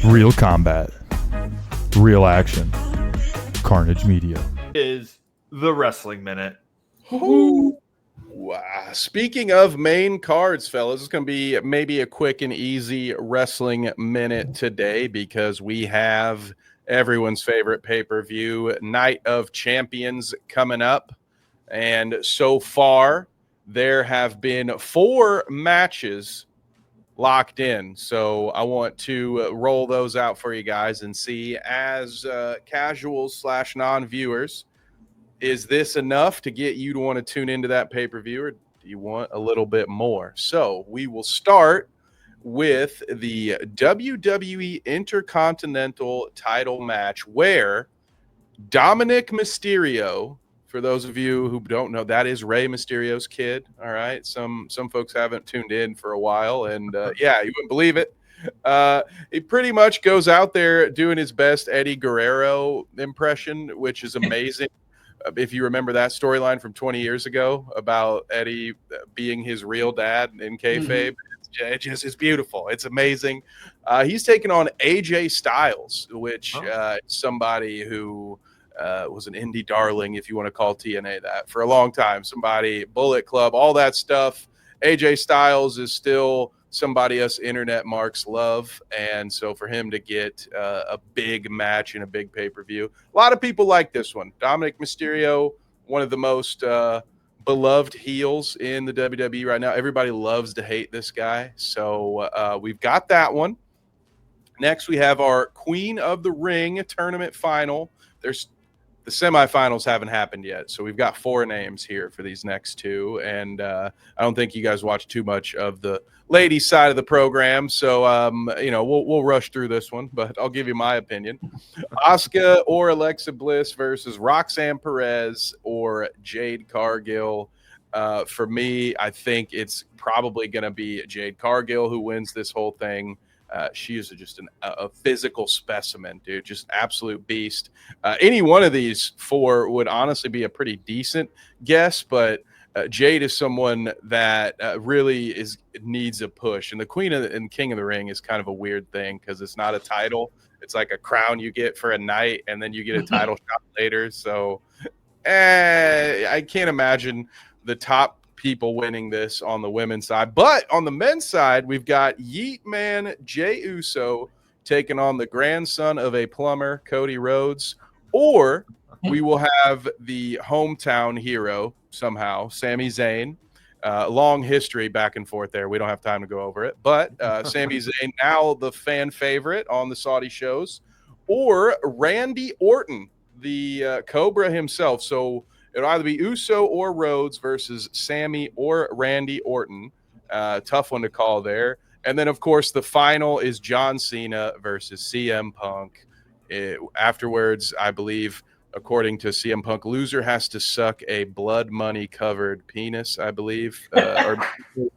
Real combat. Real action. Carnage Media. Is the Wrestling Minute. Wow. Speaking of main cards, fellas, it's going to be maybe a quick and easy wrestling minute today because we have everyone's favorite pay-per-view, Night of Champions, coming up. And so far, there have been 4 matches locked in. So I want to roll those out for you guys and see, as casuals / non-viewers, is this enough to get you to want to tune into that pay-per-view, or do you want a little bit more? So we will start with the WWE Intercontinental title match where Dominic Mysterio, for those of you who don't know, that is Rey Mysterio's kid. All right. Some folks haven't tuned in for a while, and yeah, you wouldn't believe it. He pretty much goes out there doing his best Eddie Guerrero impression, which is amazing. If you remember that storyline from 20 years ago about Eddie being his real dad in kayfabe, it's beautiful. It's amazing. He's taken on AJ Styles, which somebody who was an indie darling, if you want to call TNA that, for a long time. Somebody, Bullet Club, all that stuff. AJ Styles is still somebody us internet marks love, and so for him to get a big match in a big pay-per-view, a lot of people like this one. Dominic Mysterio, one of the most beloved heels in the WWE right now. Everybody loves to hate this guy, so we've got that one. Next, we have our Queen of the Ring tournament final. The semifinals haven't happened yet, so we've got 4 names here for these next 2, and I don't think you guys watch too much of the ladies' side of the program, so we'll rush through this one, but I'll give you my opinion. Asuka or Alexa Bliss versus Roxanne Perez or Jade Cargill. For me, I think it's probably going to be Jade Cargill who wins this whole thing. She is just a physical specimen, dude, just absolute beast. Any one of these 4 would honestly be a pretty decent guess, but Jade is someone that really needs a push. And the Queen and King of the Ring is kind of a weird thing because it's not a title. It's like a crown you get for a night, and then you get a title shot later. So I can't imagine the top people winning this on the women's side. But on the men's side, we've got Yeet Man Jey Uso taking on the grandson of a plumber, Cody Rhodes, or we will have the hometown hero somehow, Sami Zayn. Long history back and forth there. We don't have time to go over it. But Sami Zayn, now the fan favorite on the Saudi shows, or Randy Orton, the Cobra himself. So it'll either be Uso or Rhodes versus Sammy or Randy Orton. Tough one to call there. And then, of course, the final is John Cena versus CM Punk. Afterwards, I believe, according to CM Punk, loser has to suck a blood money covered penis, I believe. Or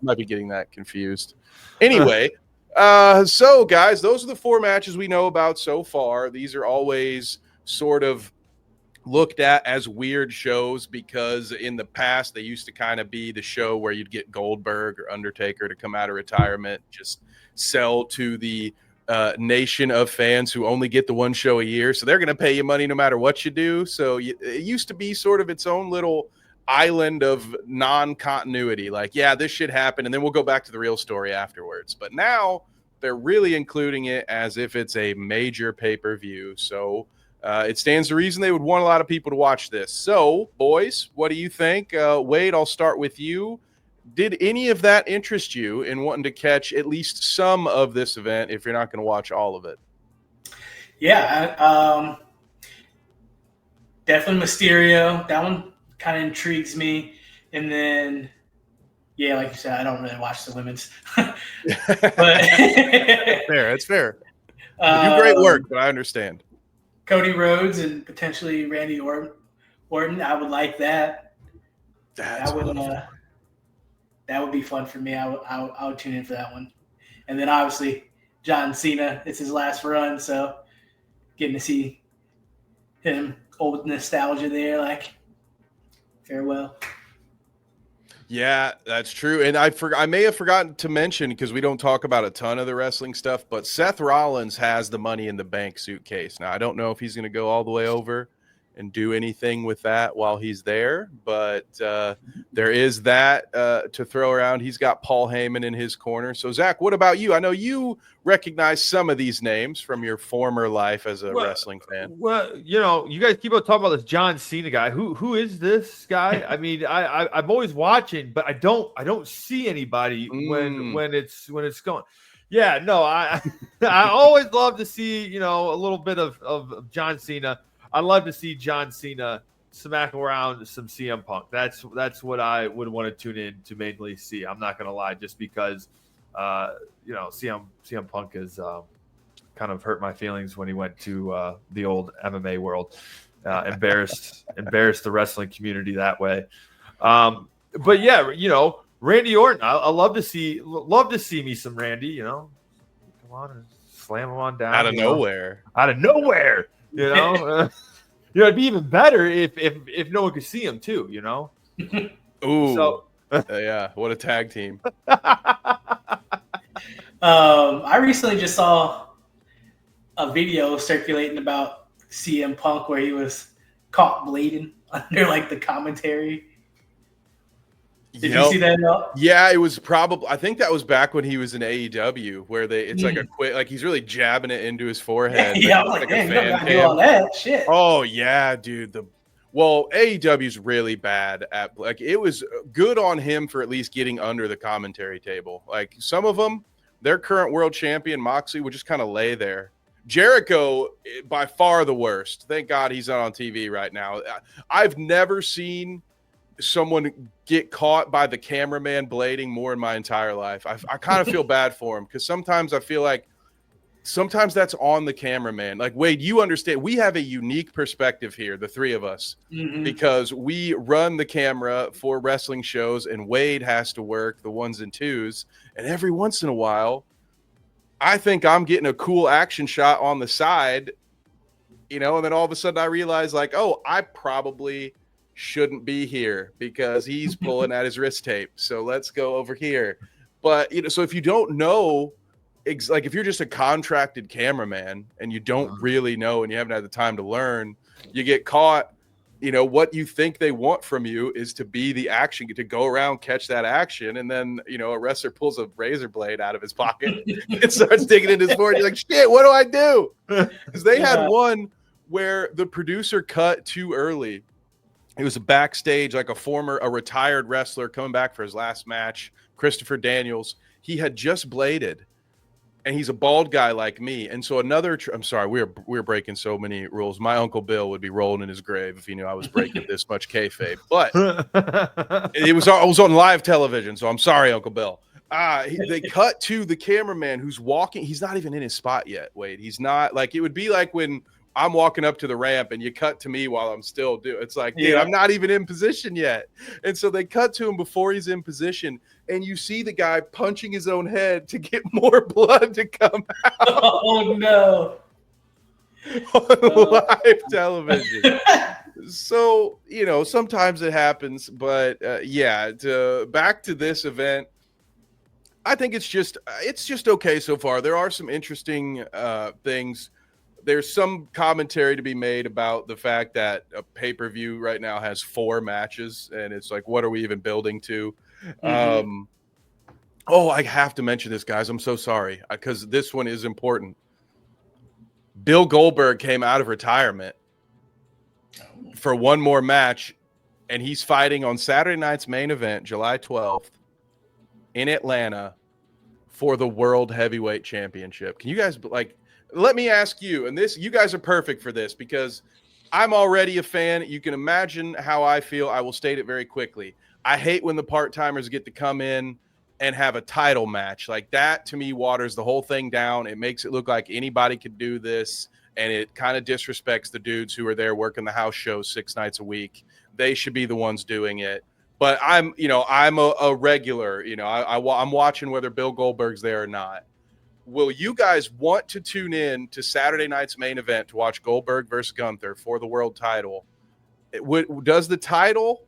might be getting that confused. Anyway, so, guys, those are the 4 matches we know about so far. These are always sort of looked at as weird shows because in the past they used to kind of be the show where you'd get Goldberg or Undertaker to come out of retirement, just sell to the nation of fans who only get the one show a year, so they're going to pay you money no matter what you do. So it used to be sort of its own little island of non-continuity, like, yeah, this should happen, and then we'll go back to the real story afterwards. But now they're really including it as if it's a major pay-per-view, so it stands to reason they would want a lot of people to watch this. So, boys, what do you think? Wade, I'll start with you. Did any of that interest you in wanting to catch at least some of this event if you're not going to watch all of it? Yeah, definitely Mysterio. That one kind of intrigues me. And then, yeah, like you said, I don't really watch the women's. But It's fair. You do great work, but I understand. Cody Rhodes and potentially Randy Orton. I would like that. That would be fun for me. I would tune in for that one. And then obviously John Cena. It's his last run, so getting to see him, old nostalgia there, like farewell. Yeah, that's true. And I may have forgotten to mention, because we don't talk about a ton of the wrestling stuff, but Seth Rollins has the Money in the Bank suitcase. Now, I don't know if he's going to go all the way over and do anything with that while he's there, but there is that to throw around. He's got Paul Heyman in his corner. So, Zach, what about you? I know you recognize some of these names from your former life as a wrestling fan. Well, you guys keep on talking about this John Cena guy. Who is this guy? I mean, I'm always watching, but I don't see anybody when it's going. Yeah, no, I always love to see a little bit of John Cena. I love to see John Cena smack around some CM Punk. That's what I would want to tune in to mainly see. I'm not gonna lie, just because CM Punk is kind of hurt my feelings when he went to the old MMA world, embarrassed the wrestling community that way. But yeah, Randy Orton. I love to see me some Randy. Come on and slam him on down Out of nowhere. It'd be even better if no one could see him too. Ooh. So yeah, what a tag team. I recently just saw a video circulating about CM Punk where he was caught bleeding under like the commentary. Did you see that at all? Yeah, it was probably. I think that was back when he was in AEW, where it's like a quick, like he's really jabbing it into his forehead. Yeah, I was like, damn, you don't gotta do all that shit. Oh yeah, dude. AEW's really bad at, like, it was good on him for at least getting under the commentary table. Like some of them, their current world champion Moxley would just kind of lay there. Jericho, by far the worst. Thank God he's not on TV right now. I've never seen someone get caught by the cameraman blading more in my entire life. I kind of feel bad for him, because sometimes I feel like sometimes that's on the cameraman. Like, Wade, you understand, we have a unique perspective here, the three of us, because we run the camera for wrestling shows, and Wade has to work the ones and twos. And every once in a while, I think I'm getting a cool action shot on the side, and then all of a sudden I realize, like, oh, I probably shouldn't be here because he's pulling at his wrist tape. So let's go over here. But, so if you don't know, like if you're just a contracted cameraman and you don't really know and you haven't had the time to learn, you get caught. What you think they want from you is to be the action, to go around, catch that action. And then, a wrestler pulls a razor blade out of his pocket and starts digging in his forehead. You're like, shit, what do I do? Because they had one where the producer cut too early. It was a backstage, like a retired wrestler coming back for his last match, Christopher Daniels. He had just bladed, and he's a bald guy like me. And so I'm sorry, we're breaking so many rules. My Uncle Bill would be rolling in his grave if he knew I was breaking this much kayfabe. But I was on live television, so I'm sorry, Uncle Bill. They cut to the cameraman who's walking. He's not even in his spot yet, Wade. He's not, like, it would be like when I'm walking up to the ramp and you cut to me while I'm still doing. It's like, dude, I'm not even in position yet. And so they cut to him before he's in position, and you see the guy punching his own head to get more blood to come out. Oh no! On live television. So sometimes it happens, but back to this event. I think it's just okay so far. There are some interesting things. There's some commentary to be made about the fact that a pay-per-view right now has 4 matches, and it's like, what are we even building to? I have to mention this, guys. I'm so sorry, because this one is important. Bill Goldberg came out of retirement for one more match, and he's fighting on Saturday night's main event, July 12th, in Atlanta for the World Heavyweight Championship. Can you guys, let me ask you, and you guys are perfect for this because I'm already a fan. You can imagine how I feel. I will state it very quickly. I hate when the part-timers get to come in and have a title match. Like, that to me waters the whole thing down. It makes it look like anybody could do this, and it kind of disrespects the dudes who are there working the house shows 6 nights a week. They should be the ones doing it. But I'm a regular. I'm watching whether Bill Goldberg's there or not. Will you guys want to tune in to Saturday night's main event to watch Goldberg versus Gunther for the world title? Does the title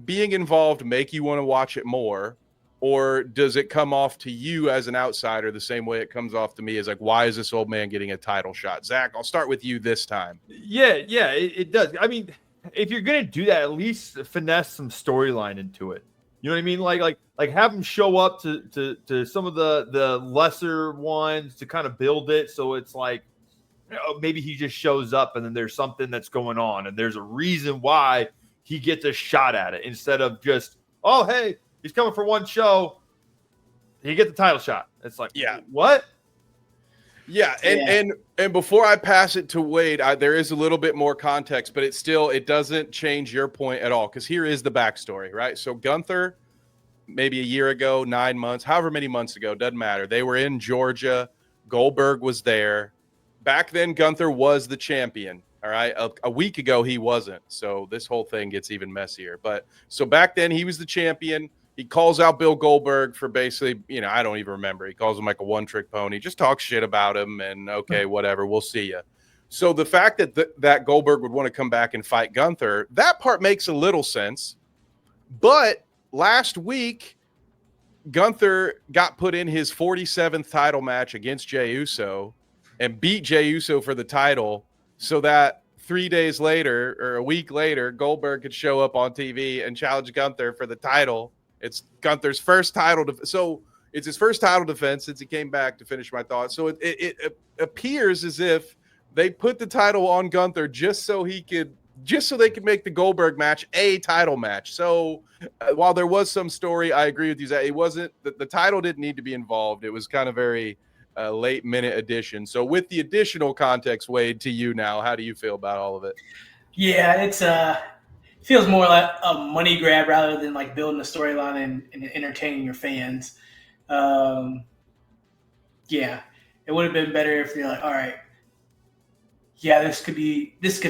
being involved make you want to watch it more? Or does it come off to you as an outsider the same way it comes off to me as like, why is this old man getting a title shot? Zach, I'll start with you this time. Yeah, it does. I mean, if you're gonna do that, at least finesse some storyline into it. You know what I mean? Like have him show up to some of the lesser ones to kind of build it. So it's like, maybe he just shows up and then there's something that's going on and there's a reason why he gets a shot at it instead of just, oh, hey, he's coming for one show. He get the title shot. It's like, yeah, what? Yeah, and before I pass it to Wade, there is a little bit more context, but it doesn't change your point at all, because here is the backstory, right? So Gunther, maybe a year ago, 9 months, however many months ago, doesn't matter. They were in Georgia. Goldberg was there. Back then, Gunther was the champion. All right. A week ago, he wasn't. So this whole thing gets even messier. But so back then, he was the champion. He calls out Bill Goldberg for basically, I don't even remember. He calls him like a one-trick pony. Just talks shit about him and, okay, whatever. We'll see you. So the fact that Goldberg would want to come back and fight Gunther, that part makes a little sense. But last week, Gunther got put in his 47th title match against Jey Uso and beat Jey Uso for the title, so that 3 days later or a week later, Goldberg could show up on TV and challenge Gunther for the title. It's Gunther's first title. So it's his first title defense since he came back, to finish my thought. So it appears as if they put the title on Gunther just so they could make the Goldberg match a title match. So while there was some story, I agree with you, Zach. It wasn't the title didn't need to be involved. It was kind of very late minute addition. So with the additional context, Wade, to you now, how do you feel about all of it? Yeah, it's feels more like a money grab rather than like building a storyline and entertaining your fans. Yeah, it would have been better if you're like, all right, yeah, this could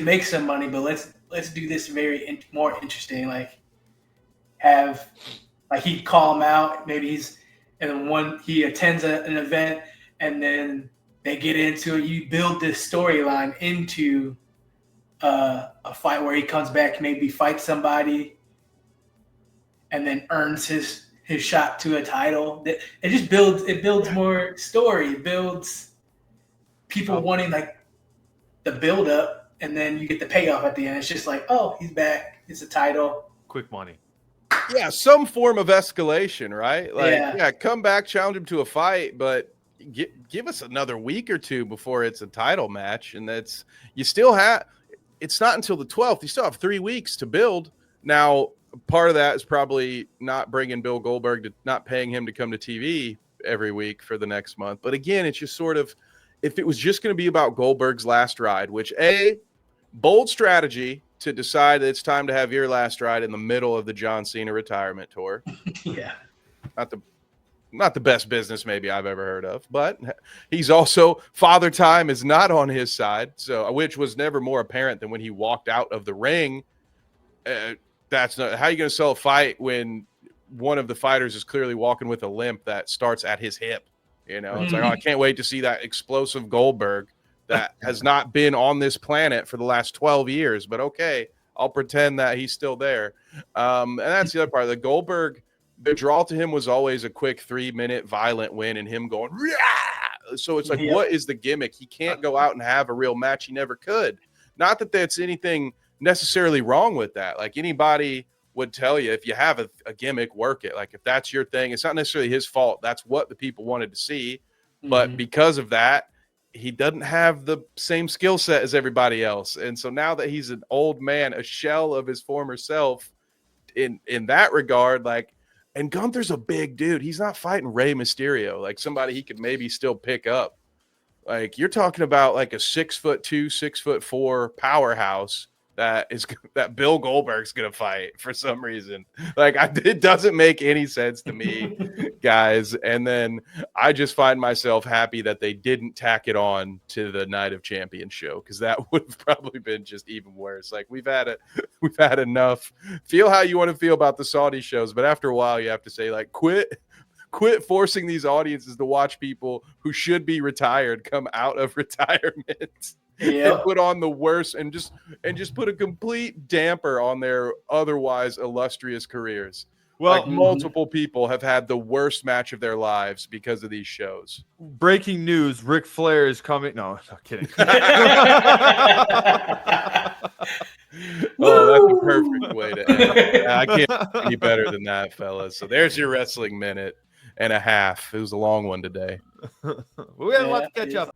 make some money, but let's do this more interesting. Like he'd call him out, maybe he attends an event and then they get into it. You build this storyline into a fight where he comes back, maybe fights somebody, and then earns his shot to a title. It just builds more story. It builds people wanting like the build up, and then you get the payoff at the end. It's just like, oh, he's back. It's a title. Quick money. Yeah, some form of escalation, right? Like, come back, challenge him to a fight, but give us another week or two before it's a title match. And it's not until the 12th. You still have 3 weeks to build. Now, part of that is probably not bringing Bill Goldberg not paying him to come to TV every week for the next month. But again, it's just sort of, if it was just going to be about Goldberg's last ride, which bold strategy to decide that it's time to have your last ride in the middle of the John Cena retirement tour. Yeah. Not the best business maybe I've ever heard of, but he's also, Father Time is not on his side, so which was never more apparent than when he walked out of the ring. That's not how you going to sell a fight when one of the fighters is clearly walking with a limp that starts at his hip. It's like, oh, I can't wait to see that explosive Goldberg that has not been on this planet for the last 12 years, but okay, I'll pretend that he's still there. And that's the other part. The Goldberg, the draw to him was always a quick 3-minute violent win and him going, Rah! So it's like, what is the gimmick? He can't go out and have a real match. He never could. Not that that's anything necessarily wrong with that. Like, anybody would tell you, if you have a gimmick, work it. Like, if that's your thing, it's not necessarily his fault. That's what the people wanted to see. But because of that, he doesn't have the same skill set as everybody else. And so now that he's an old man, a shell of his former self in that regard, like, and Gunther's a big dude. He's not fighting Rey Mysterio, like somebody he could maybe still pick up. Like, you're talking about like a 6'2", 6'4" powerhouse that Bill Goldberg's gonna fight for some reason. Like, it doesn't make any sense to me, guys. And then I just find myself happy that they didn't tack it on to the Night of Champions show, because that would have probably been just even worse. Like, we've had enough. Feel how you want to feel about the Saudi shows, but after a while, you have to say, like, quit quit forcing these audiences to watch people who should be retired come out of retirement. Yeah. And put on the worst and just put a complete damper on their otherwise illustrious careers. Well, like multiple people have had the worst match of their lives because of these shows. Breaking news: Ric Flair is coming. No, I'm kidding. Oh, that's a perfect way to end it. I can't do any better than that, fellas. So there's your wrestling minute and a half. It was a long one today. We had a lot to catch up.